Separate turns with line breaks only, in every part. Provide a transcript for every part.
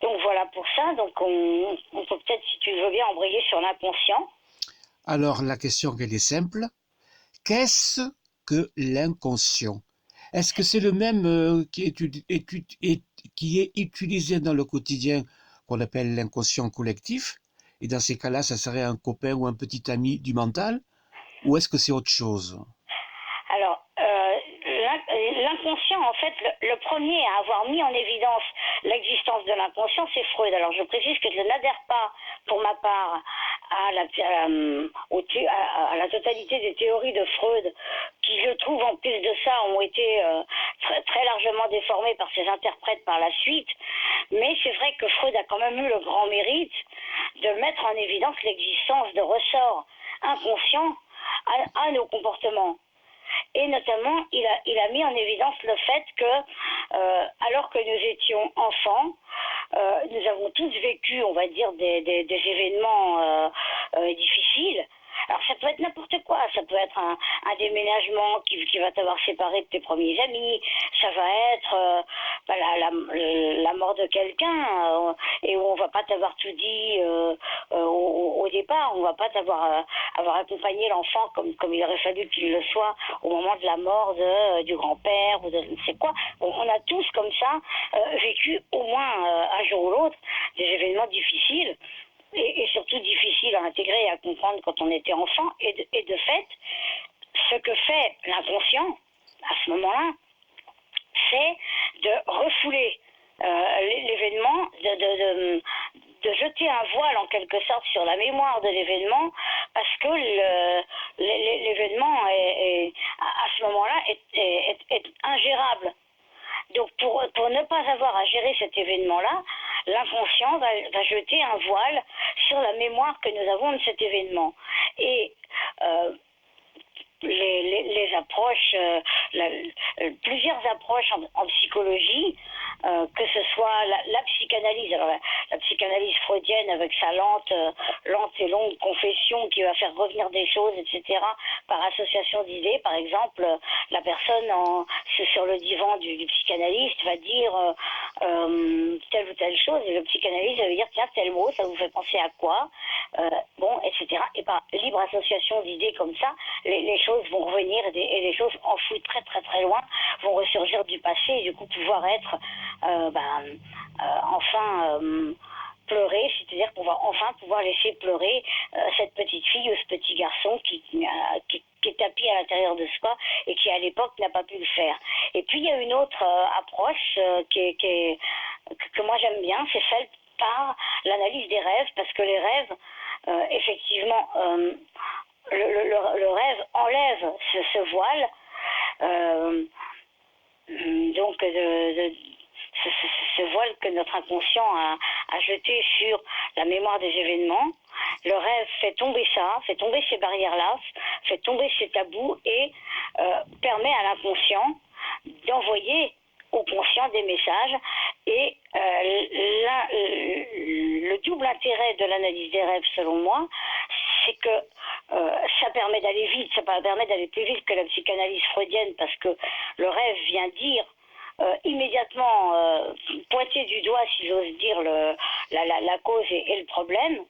Donc voilà pour ça. Donc on peut peut-être, si tu veux bien, embrayer sur l'inconscient.
Alors la question elle est simple. Qu'est-ce que l'inconscient? Est-ce que c'est le même qui est utilisé dans le quotidien qu'on appelle l'inconscient collectif? Et dans ces cas-là, ça serait un copain ou un petit ami du mental? Ou est-ce que c'est autre chose?
Alors, l'inconscient, en fait, le premier à avoir mis en évidence l'existence de l'inconscient, c'est Freud. Alors, je précise que je n'adhère pas, pour ma part, à la totalité des théories de Freud, qui, je trouve, en plus de ça, ont été très, très largement déformées par ses interprètes par la suite. Mais c'est vrai que Freud a quand même eu le grand mérite de mettre en évidence l'existence de ressorts inconscients à nos comportements. Et notamment, il a mis en évidence le fait que, alors que nous étions enfants, nous avons tous vécu, on va dire, des événements difficiles. Alors ça peut être n'importe quoi, ça peut être un déménagement qui va t'avoir séparé de tes premiers amis, ça va être la mort de quelqu'un, et où on va pas t'avoir tout dit au départ, on va pas avoir accompagné l'enfant comme il aurait fallu qu'il le soit au moment de la mort du grand-père ou de je ne sais quoi. On a tous comme ça vécu au moins un jour ou l'autre des événements difficiles et surtout difficiles à intégrer et à comprendre quand on était enfant. Et de fait, ce que fait l'inconscient à ce moment-là, c'est de refouler l'événement, de jeter un voile en quelque sorte sur la mémoire de l'événement, parce que l'événement à ce moment-là est ingérable. Donc pour ne pas avoir à gérer cet événement-là, l'inconscient va jeter un voile sur la mémoire que nous avons de cet événement. Et les approches, plusieurs approches en psychologie, que ce soit la psychanalyse, alors la psychanalyse freudienne avec sa lente et longue confession qui va faire revenir des choses, etc., par association d'idées. Par exemple, la personne sur le divan du psychanalyste va dire telle ou telle chose, et le psychanalyste va dire tiens, tel mot, ça vous fait penser à quoi, bon, etc. Et par libre association d'idées comme ça, les choses vont revenir et les choses enfouies très très très loin vont ressurgir du passé et du coup pouvoir être enfin pleurer, c'est-à-dire qu'on va enfin pouvoir laisser pleurer cette petite fille ou ce petit garçon qui est tapis à l'intérieur de soi et qui à l'époque n'a pas pu le faire. Et puis il y a une autre approche que moi j'aime bien, c'est celle par l'analyse des rêves, parce que les rêves, effectivement, le rêve enlève ce voile, euh, donc ce voile que notre inconscient a jeté sur la mémoire des événements. Le rêve fait tomber ça, fait tomber ces barrières-là, fait tomber ces tabous et permet à l'inconscient d'envoyer au conscient des messages. Et le double intérêt de l'analyse des rêves, selon moi, c'est que ça permet d'aller vite, ça permet d'aller plus vite que la psychanalyse freudienne, parce que le rêve vient dire immédiatement pointer du doigt, si j'ose dire, la cause et le problème.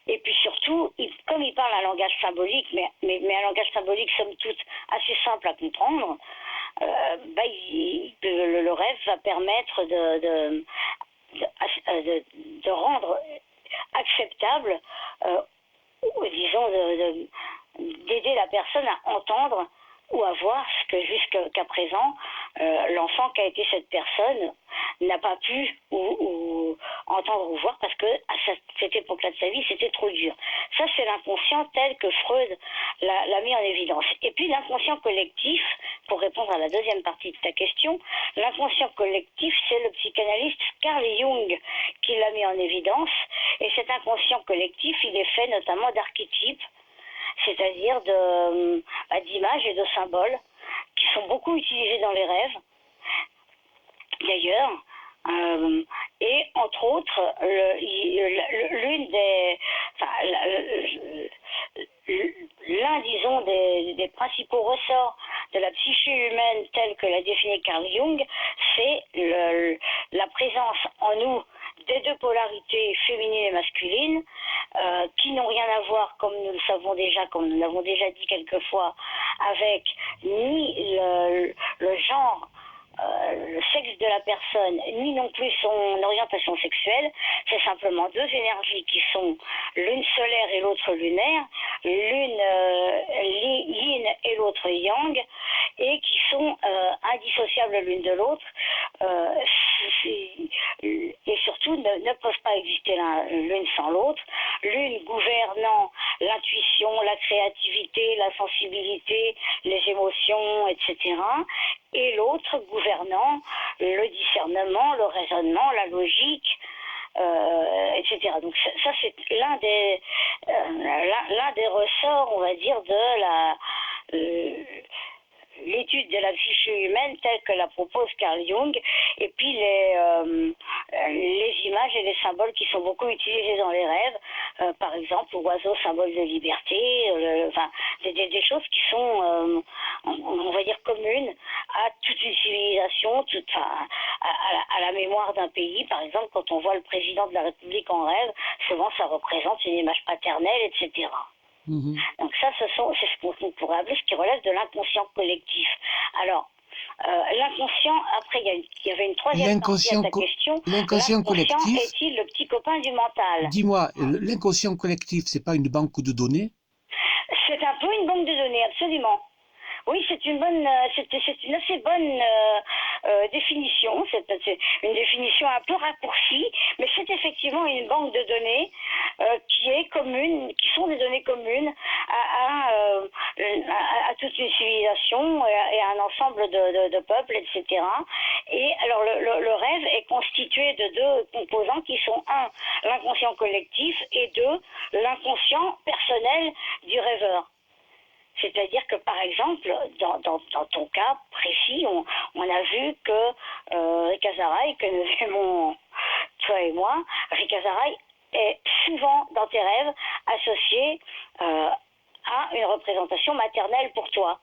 Et puis surtout, comme il parle un langage symbolique, mais un langage symbolique somme toute assez simple à comprendre, le rêve va permettre de rendre acceptable, disons, d'aider la personne à entendre ou à voir ce que jusqu'à présent, l'enfant qui a été cette personne n'a pas pu ou entendre ou voir, parce que à cette époque-là de sa vie, c'était trop dur. Ça, c'est l'inconscient tel que Freud l'a mis en évidence. Et puis l'inconscient collectif, pour répondre à la deuxième partie de ta question, l'inconscient collectif, c'est le psychanalyste Carl Jung qui l'a mis en évidence. Et cet inconscient collectif, il est fait notamment d'archétypes, c'est-à-dire d'images et de symboles qui sont beaucoup utilisés dans les rêves, d'ailleurs. Et entre autres, l'un, disons, des principaux ressorts de la psyché humaine telle que l'a définie Carl Jung, c'est la présence en nous des polarités féminines et masculines qui n'ont rien à voir, comme nous le savons déjà, comme nous l'avons déjà dit quelquefois, avec ni le genre, le sexe de la personne, ni non plus son orientation sexuelle. C'est simplement deux énergies qui sont l'une solaire et l'autre lunaire, l'une yin et l'autre yang, et qui sont indissociables l'une de l'autre, et surtout ne peuvent pas exister l'une sans l'autre, l'une gouvernant l'intuition, la créativité, la sensibilité, les émotions, etc., et l'autre gouvernant le discernement, le raisonnement, la logique, etc. Donc ça c'est l'un des ressorts, on va dire, de l'étude de la psyché humaine telle que la propose Carl Jung, et puis les images et les symboles qui sont beaucoup utilisés dans les rêves, par exemple l'oiseau, symbole de liberté, enfin des choses qui sont, on va dire, communes à toute une civilisation, à la mémoire d'un pays. Par exemple, quand on voit le président de la République en rêve, souvent ça représente une image paternelle, etc. Donc ça, c'est ce qu'on pourrait appeler, ce qui relève de l'inconscient collectif. Alors, l'inconscient, après, il y avait une troisième partie à ta question.
L'inconscient collectif
est-il le petit copain du mental?
Dis-moi, l'inconscient collectif, c'est pas une banque de données?
C'est un peu une banque de données, absolument. Oui, c'est une assez bonne définition. C'est une définition un peu raccourcie, mais c'est effectivement une banque de données qui est commune, qui sont des données communes à toute une civilisation et à un ensemble de peuples, etc. Et alors le rêve est constitué de deux composants qui sont un, l'inconscient collectif, et deux, l'inconscient personnel du rêveur. C'est-à-dire que, par exemple, dans ton cas précis, on a vu que Rick Azaray, que nous aimons, toi et moi, Rick Azaray est souvent dans tes rêves associé à une représentation maternelle pour toi.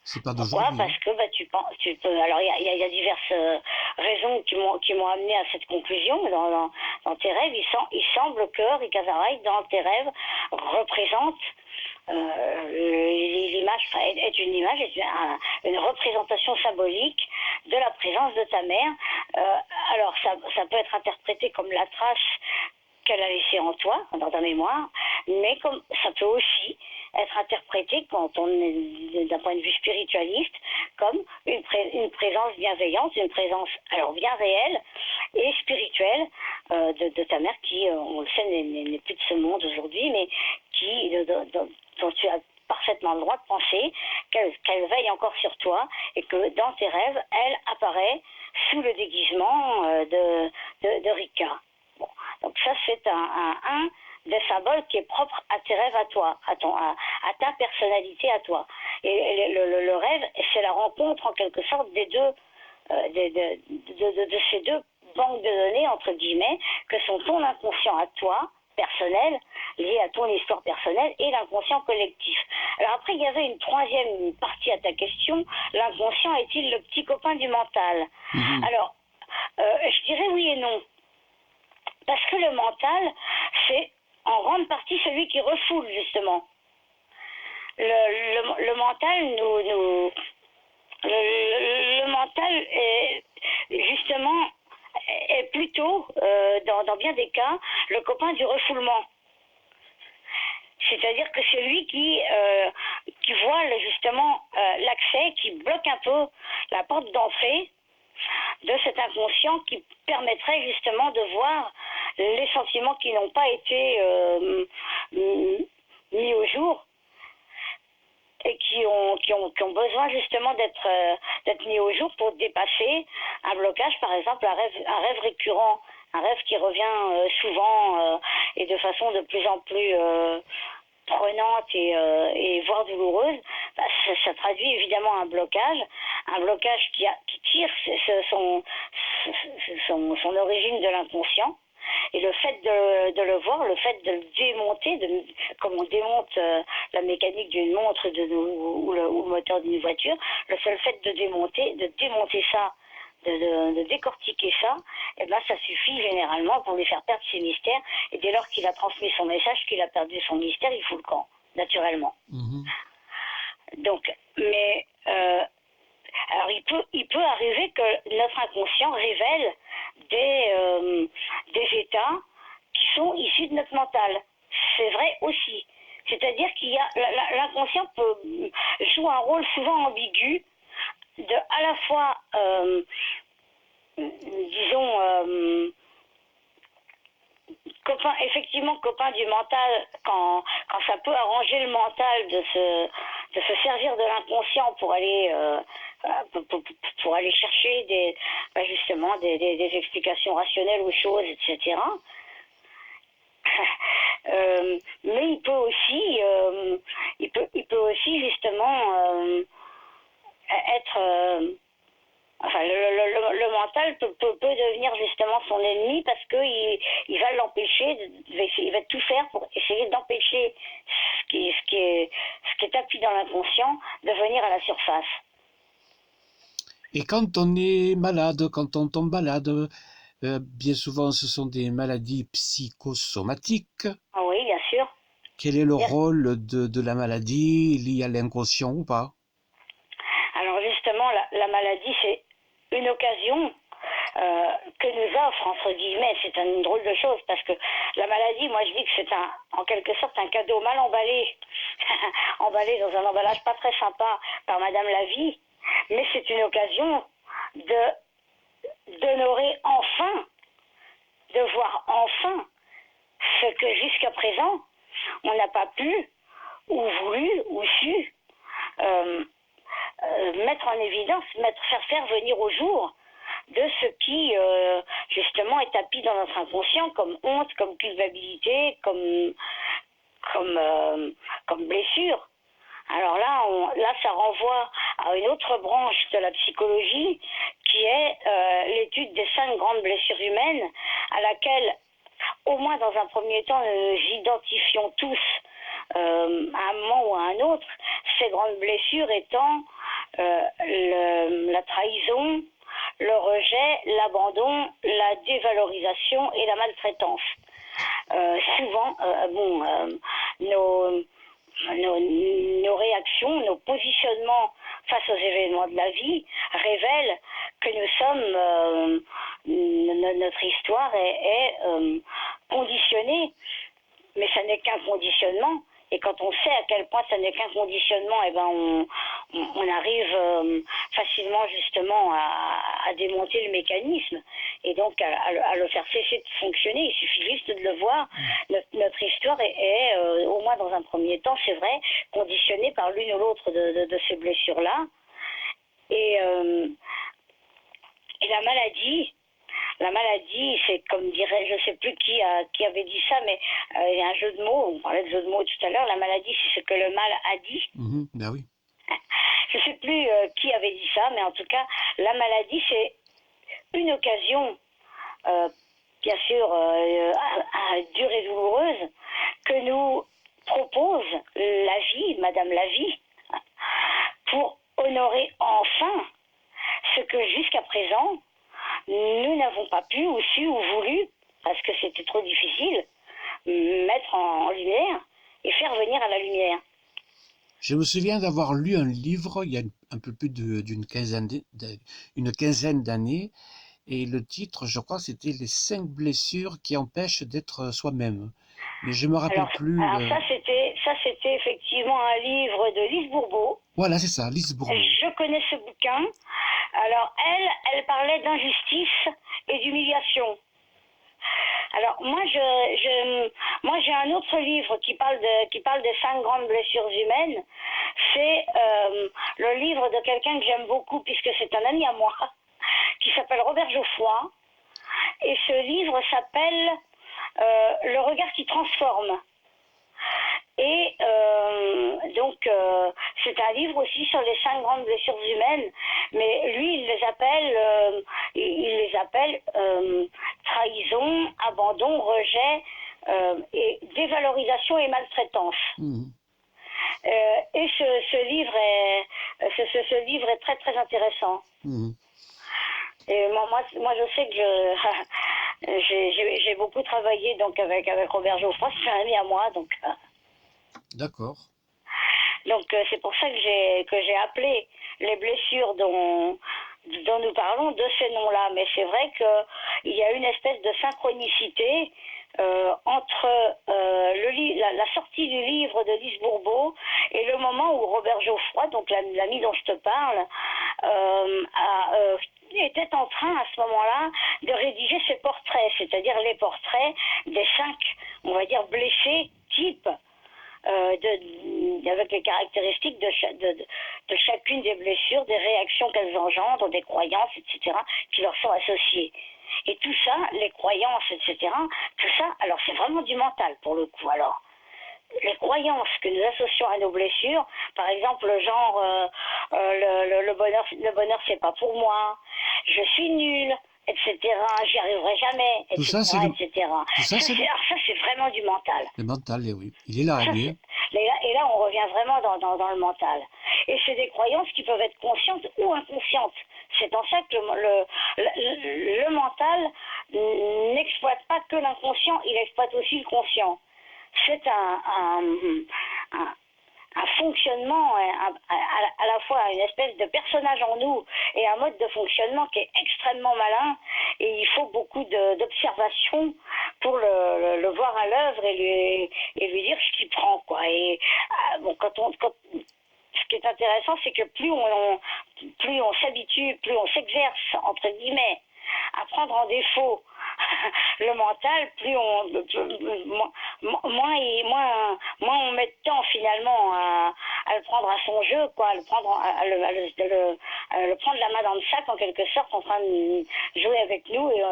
C'est pas
Pourquoi? Parce que tu peux. Alors il y a diverses raisons qui m'ont amené à cette conclusion. Dans tes rêves, il semble que Rick Azaray, dans tes rêves, représente l'image, est une image, une représentation symbolique de la présence de ta mère. Alors ça peut être interprété comme la trace qu'elle a laissée en toi, dans ta mémoire, mais comme ça peut aussi être interprété, quand on est d'un point de vue spiritualiste, comme une présence bienveillante, une présence alors bien réelle et spirituelle de ta mère qui, on le sait, n'est plus de ce monde aujourd'hui, mais dont tu as parfaitement le droit de penser qu'elle veille encore sur toi, et que dans tes rêves, elle apparaît sous le déguisement de Rika. Bon. Donc ça, c'est un des symboles qui est propre à tes rêves, à toi, à ta personnalité, à toi. Et le rêve, c'est la rencontre en quelque sorte des deux, de ces deux banques de données, entre guillemets, que sont ton inconscient à toi, personnel, lié à ton histoire personnelle, et l'inconscient collectif. Alors après, il y avait une troisième partie à ta question. L'inconscient est-il le petit copain du mental? Alors, je dirais oui et non. Parce que le mental, c'est en grande partie celui qui refoule, justement. Le mental le mental est justement est plutôt, dans bien des cas, le copain du refoulement. C'est-à-dire que c'est lui qui voile justement l'accès, qui bloque un peu la porte d'entrée de cet inconscient, qui permettrait justement de voir les sentiments qui n'ont pas été mis au jour, et qui ont besoin justement d'être mis au jour pour dépasser un blocage, par exemple un rêve récurrent, un rêve qui revient souvent et de façon de plus en plus prenante et voire douloureuse. Ça traduit évidemment un blocage qui tire son origine de l'inconscient. Et le fait de le voir, le fait de le démonter, comme on démonte la mécanique d'une montre ou le moteur d'une voiture, le seul fait de démonter ça de décortiquer ça, et ben ça suffit généralement pour lui faire perdre ses mystères. Et dès lors qu'il a transmis son message, qu'il a perdu son mystère, il fout le camp, naturellement.
Mhm.
Donc, mais alors il peut arriver que notre inconscient révèle des états qui sont issus de notre mental. C'est vrai aussi. C'est-à-dire qu'il y a l'inconscient joue un rôle souvent ambigu de à la fois disons copain du mental quand ça peut arranger le mental de se servir de l'inconscient pour aller pour aller chercher justement des explications rationnelles aux choses, etc. Mais il peut aussi justement être enfin, le mental peut devenir justement son ennemi parce qu'il va l'empêcher, il va tout faire pour essayer d'empêcher ce qui est tapis dans l'inconscient de venir à la surface.
Et quand on est malade, quand on tombe malade, bien souvent ce sont des maladies psychosomatiques.
Ah oui, bien sûr.
Quel est le rôle de la maladie liée à l'inconscient ou pas?
Alors justement, la maladie, c'est une occasion que nous offre, entre guillemets, c'est une drôle de chose, parce que la maladie, moi je dis que c'est en quelque sorte un cadeau mal emballé, emballé dans un emballage pas très sympa par Madame la Vie, mais c'est une occasion d'honorer enfin, de voir enfin ce que jusqu'à présent, on n'a pas pu, ou voulu, ou su mettre en évidence, faire venir au jour de ce qui, justement, est tapis dans notre inconscient comme honte, comme culpabilité, comme blessure. Alors là, ça renvoie à une autre branche de la psychologie qui est l'étude des 5 grandes blessures humaines à laquelle, au moins dans un premier temps, nous identifions tous à un moment ou à un autre, ces grandes blessures étant la trahison, le rejet, l'abandon, la dévalorisation et la maltraitance. Souvent, nos réactions, nos positionnements face aux événements de la vie révèlent que nous sommes, notre histoire est conditionnée, mais ça n'est qu'un conditionnement. Et quand on sait à quel point ça n'est qu'un conditionnement, eh ben on arrive facilement justement à démonter le mécanisme et donc à le faire cesser de fonctionner. Il suffit juste de le voir. Notre histoire est au moins dans un premier temps, c'est vrai, conditionnée par l'une ou l'autre de ces blessures-là. Et la maladie, c'est comme dirait, je ne sais plus qui avait dit ça, mais il y a un jeu de mots, on parlait de jeu de mots tout à l'heure, la maladie, c'est ce que le mal a dit.
Ben oui.
Je ne sais plus qui avait dit ça, mais en tout cas, la maladie, c'est une occasion, bien sûr, dure et douloureuse, que nous propose la vie, Madame la Vie, pour honorer enfin ce que jusqu'à présent, nous n'avons pas pu ou su ou voulu, parce que c'était trop difficile, mettre en lumière et faire venir à la lumière.
Je me souviens d'avoir lu un livre il y a un peu plus d'une quinzaine d'années, et le titre, je crois, c'était Les 5 blessures qui empêchent d'être soi-même. Mais je me rappelle plus.
Alors ça c'était effectivement un livre de Lise Bourbeau.
Voilà, c'est ça, Lise Bourbeau.
Je connais ce bouquin. Alors elle parlait d'injustice et d'humiliation. Alors moi j'ai un autre livre qui parle des 5 grandes blessures humaines. C'est le livre de quelqu'un que j'aime beaucoup puisque c'est un ami à moi, qui s'appelle Robert Geoffroy. Et ce livre s'appelle Le regard qui transforme. Et donc c'est un livre aussi sur les 5 grandes blessures humaines, mais lui il les appelle trahison, abandon, rejet, et dévalorisation et maltraitance. Et ce livre est très très intéressant. Et moi, je sais que j'ai beaucoup travaillé donc avec Robert Geoffroy, c'est un ami à moi,
D'accord.
c'est pour ça que j'ai appelé les blessures dont nous parlons de ces noms-là. Mais c'est vrai qu'il y a une espèce de synchronicité entre la sortie du livre de Lise Bourbeau et le moment où Robert Geoffroy, donc l'ami dont je te parle, était en train à ce moment-là de rédiger ses portraits, c'est-à-dire les portraits des 5, on va dire, blessés types avec les caractéristiques de chacune des blessures, des réactions qu'elles engendrent, des croyances, etc., qui leur sont associées. Et tout ça, les croyances, etc., tout ça, alors c'est vraiment du mental pour le coup. Alors, les croyances que nous associons à nos blessures, par exemple, le genre le bonheur c'est pas pour moi, je suis nulle, etc., j'y arriverai jamais,
Tout ça,
etc.,
c'est le,
etc.
tout ça, c'est
Alors ça, c'est vraiment du mental.
le mental, eh oui. Il est là, lui. Hein.
Et là, on revient vraiment dans le mental. Et c'est des croyances qui peuvent être conscientes ou inconscientes. C'est en ça que le mental n'exploite pas que l'inconscient, il exploite aussi le conscient. C'est un, un fonctionnement, à la fois une espèce de personnage en nous et un mode de fonctionnement qui est extrêmement malin, et il faut beaucoup d'observation pour le voir à l'œuvre et lui dire ce qu'il prend, quoi. Et bon, ce qui est intéressant, c'est que plus on s'habitue, plus on s'exerce, entre guillemets, à prendre en défaut le mental, moins on met de temps finalement à le prendre à son jeu, quoi, à le prendre, à le prendre la main dans le sac en quelque sorte, en train de jouer avec nous et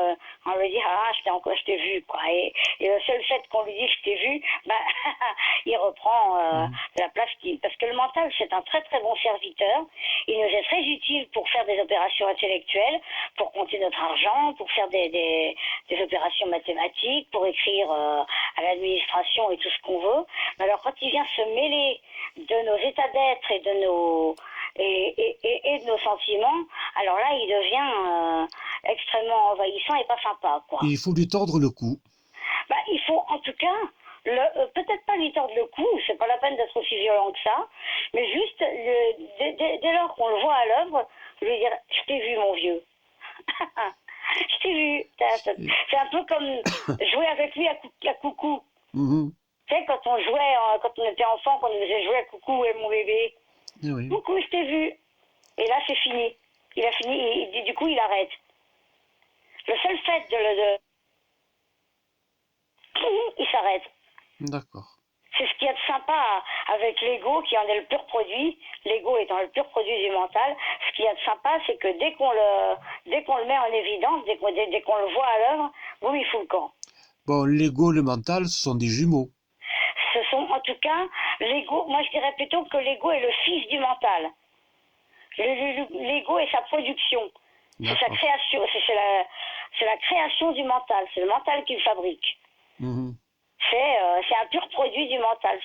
on lui dit ah je t'ai vu, quoi. Et le seul fait qu'on lui dise je t'ai vu, bah, il reprend la place parce que le mental c'est un très très bon serviteur. Il nous est très utile pour faire des opérations intellectuelles, pour compter notre argent, pour faire des opérations mathématiques, pour écrire à l'administration et tout ce qu'on veut. Mais alors quand il vient se mêler de nos états d'être et de nos sentiments, alors là il devient extrêmement envahissant et pas sympa, quoi.
Il faut lui tordre le cou.
Bah, il faut en tout cas peut-être pas lui tordre le cou, c'est pas la peine d'être aussi violent que ça, mais juste dès lors qu'on le voit à l'œuvre, lui dire je t'ai vu mon vieux. Je t'ai vu. C'est un peu comme jouer avec lui à coucou.
Mhm.
Tu sais, quand on jouait, quand on était enfant, quand on faisait jouer à coucou et mon bébé.
Eh oui.
Coucou, je t'ai vu. Et là, c'est fini. Il a fini, du coup, il arrête. Le seul fait il s'arrête.
D'accord.
C'est ce qu'il y a de sympa avec l'ego, qui en est le pur produit. L'ego étant le pur produit du mental. Ce qu'il y a de sympa, c'est que dès qu'on le met en évidence, dès qu'on le voit à l'œuvre, boum, il fout le camp.
Bon, l'ego, le mental, ce sont des jumeaux.
Ce sont en tout cas l'ego. Moi, je dirais plutôt que l'ego est le fils du mental. L'ego est sa production. C'est sa création. C'est la création du mental. C'est le mental qui le fabrique.
Mhm.
C'est un pur produit du mental.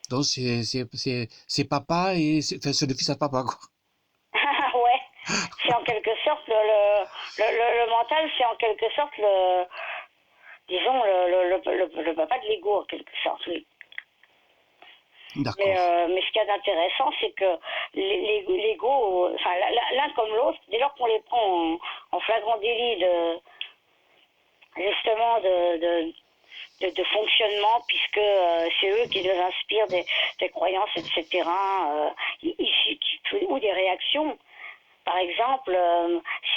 Donc c'est papa et c'est le fils à papa, quoi.
Ouais. C'est en quelque sorte le mental, c'est en quelque sorte disons le papa de l'ego en quelque sorte. Oui.
D'accord.
Mais ce qu'il y a d'intéressant, c'est que l'ego, enfin l'un comme l'autre, dès lors qu'on les prend en flagrant délit justement de fonctionnement, puisque c'est eux qui nous inspirent des croyances, etc., ou des réactions. Par exemple,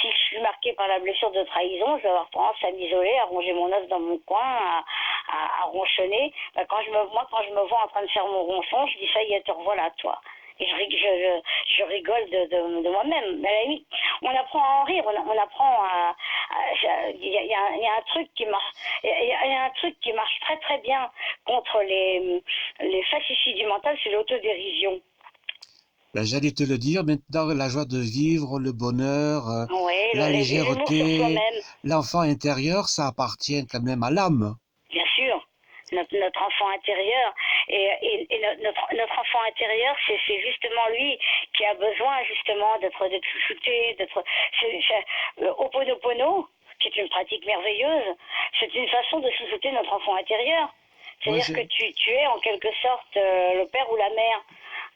si je suis marquée par la blessure de trahison, je vais avoir tendance à m'isoler, à ronger mon os dans mon coin, à ronchonner. Ben, quand je me vois en train de faire mon ronchon, je dis ça y est, te revoilà, toi. Et je rigole de moi-même. Mais à la limite, on apprend à en rire, on apprend il y a un truc qui marche, il y a un truc qui marche très très bien contre les fascicides du mental, c'est l'autodérision.
Ben, j'allais te le dire, maintenant, la joie de vivre, le bonheur,
Ouais,
la
les humours sur
légèreté,
soi-même.
l'enfant intérieur, ça appartient quand même à l'âme.
Bien sûr, notre enfant intérieur. Notre enfant intérieur, c'est justement lui qui a besoin justement d'être chouchouté, Ho'oponopono, qui est une pratique merveilleuse, c'est une façon de chouchouter notre enfant intérieur.
Moi,
C'est-à-dire que tu es en quelque sorte le père ou la mère,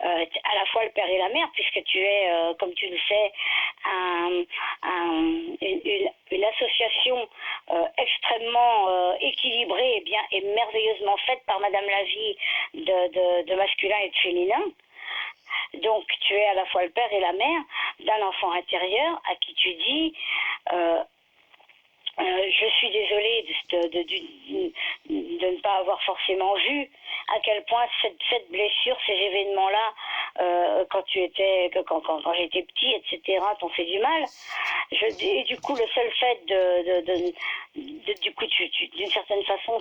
à la fois le père et la mère, puisque tu es, comme tu le sais, une association extrêmement équilibrée et bien et merveilleusement faite par Madame Lavie de masculin et de féminin. Donc tu es à la fois le père et la mère d'un enfant intérieur à qui tu dis je suis désolée de ne pas avoir forcément vu à quel point cette blessure, ces événements-là, quand j'étais petit, etc., t'ont fait du mal. Et du coup, le seul fait du coup, d'une certaine façon,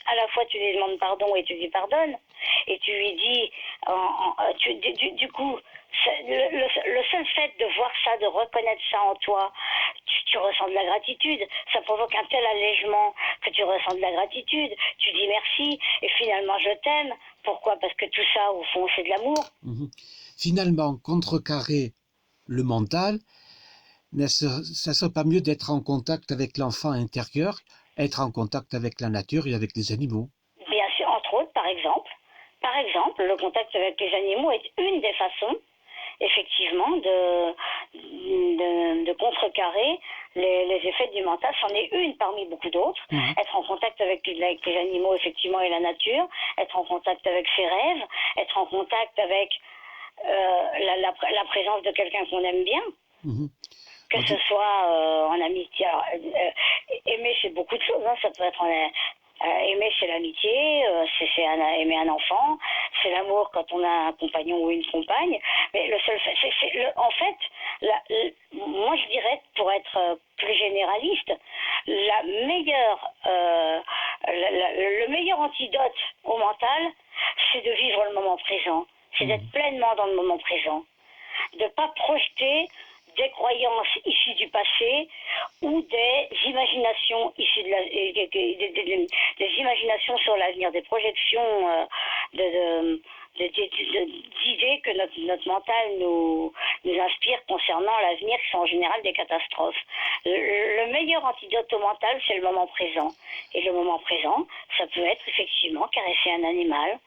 à la fois tu lui demandes pardon et tu lui pardonnes, et tu lui dis, du coup, le seul fait de voir ça, de reconnaître ça en toi, tu ressens de la gratitude. Ça provoque un tel allègement que tu ressens de la gratitude. Tu dis merci et finalement je t'aime. Pourquoi? Parce que tout ça, au fond, c'est de l'amour.
Finalement, contrecarrer le mental, ça ne serait pas mieux d'être en contact avec l'enfant intérieur, être en contact avec la nature et avec les animaux?
Bien sûr, entre autres, par exemple. Par exemple, le contact avec les animaux est une des façons, effectivement, de contrecarrer les effets du mental. C'en est une parmi beaucoup d'autres. Être en contact avec les animaux, effectivement, et la nature. Être en contact avec ses rêves. Être en contact avec la présence de quelqu'un qu'on aime bien. Que ce soit en amitié. Alors, aimer, c'est beaucoup de choses. Hein. Ça peut être aimer, c'est l'amitié, c'est aimer un enfant, c'est l'amour quand on a un compagnon ou une compagne. Mais le seul fait, en fait, moi je dirais, pour être plus généraliste, le meilleur antidote au mental, c'est de vivre le moment présent. C'est d'être pleinement dans le moment présent. De ne pas projeter des croyances issues du passé ou des imaginations issues des imaginations sur l'avenir, des projections d'idées que notre mental nous inspire concernant l'avenir, qui sont en général des catastrophes. Le meilleur antidote au mental, c'est le moment présent. Et le moment présent, ça peut être effectivement caresser un animal,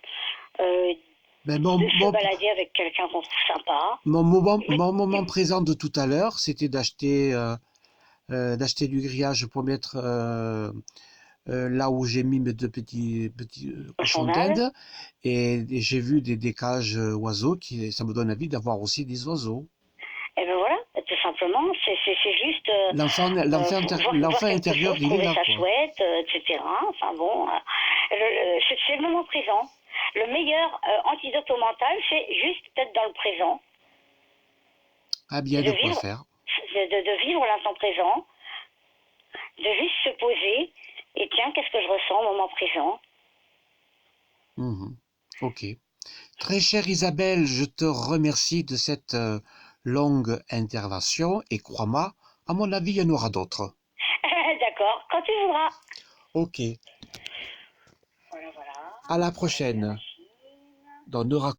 se balader avec quelqu'un qu'on trouve sympa.
Mon moment présent de tout à l'heure, c'était d'acheter du grillage pour mettre là où j'ai mis mes deux petits cochons d'Inde, et j'ai vu des cages oiseaux, ça me donne envie d'avoir aussi des oiseaux.
Et ben voilà, tout simplement, c'est juste
l'enfant intérieur, il est là,
ça
quoi.
chouette, etc. Enfin bon, c'est le moment présent. Le meilleur antidote au mental, c'est juste d'être dans le présent.
Ah bien, de quoi faire.
De vivre l'instant présent, de juste se poser et tiens, qu'est-ce que je ressens au moment présent.
Ok. Très chère Isabelle, je te remercie de cette longue intervention, et crois-moi, à mon avis, il y en aura d'autres.
D'accord, quand tu voudras.
Ok.
Voilà.
À la prochaine. Dans